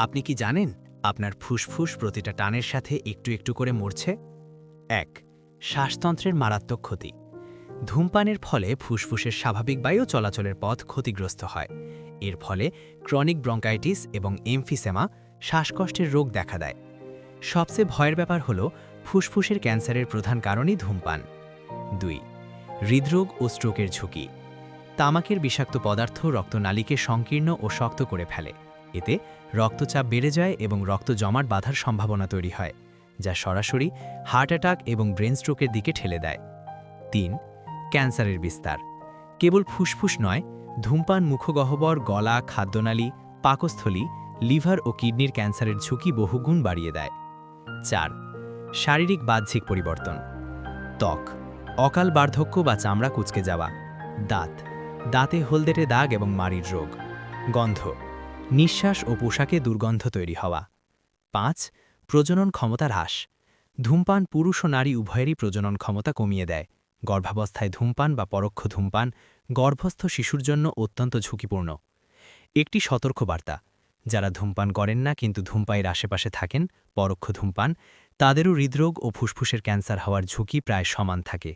আপনি কি জানেন আপনার ফুসফুস প্রতিটা টানের সাথে একটু একটু করে মরছে? ১. শ্বাসতন্ত্রের মারাত্মক ক্ষতি। ধূমপানের ফলে ফুসফুসের স্বাভাবিক বায়ু চলাচলের পথ ক্ষতিগ্রস্ত হয়। এর ফলে ক্রনিক ব্রঙ্কাইটিস এবং এমফিসেমা শ্বাসকষ্টের রোগ দেখা দেয়। সবচেয়ে ভয়ের ব্যাপার হল ফুসফুসের ক্যান্সারের প্রধান কারণই ধূমপান। ২. হৃদরোগ ও স্ট্রোকের ঝুঁকি। তামাকের বিষাক্ত পদার্থ রক্তনালীকে সংকীর্ণ ও শক্ত করে ফেলে। এতে রক্তচাপ বেড়ে যায় এবং রক্ত জমাট বাঁধার সম্ভাবনা তৈরি হয়, যা সরাসরি হার্ট অ্যাটাক এবং ব্রেন স্ট্রোকের দিকে ঠেলে দেয়। ৩. ক্যান্সারের বিস্তার। কেবল ফুসফুস নয়, ধূমপান মুখগহ্বর, গলা, খাদ্যনালী, পাকস্থলী, লিভার ও কিডনির ক্যান্সারের ঝুঁকি বহুগুণ বাড়িয়ে দেয়। ৪. শারীরিক বাহ্যিক পরিবর্তন। ত্বক, অকাল বার্ধক্য বা চামড়া কুঁচকে যাওয়া। দাঁতে হলদেটে দাগ এবং মাড়ির রোগ। গন্ধ, নিঃশ্বাস ও পোশাকে দুর্গন্ধ তৈরি হওয়া। ৫. প্রজনন ক্ষমতা হ্রাস। ধূমপান পুরুষ ও নারী উভয়েরই প্রজনন ক্ষমতা কমিয়ে দেয়। গর্ভাবস্থায় ধূমপান বা পরোক্ষ ধূমপান গর্ভস্থ শিশুর জন্য অত্যন্ত ঝুঁকিপূর্ণ। একটি সতর্কবার্তা: যারা ধূমপান করেন না কিন্তু ধূমপানের আশেপাশে থাকেন, পরোক্ষ ধূমপান, তাদেরও হৃদরোগ ও ফুসফুসের ক্যান্সার হওয়ার ঝুঁকি প্রায় সমান থাকে।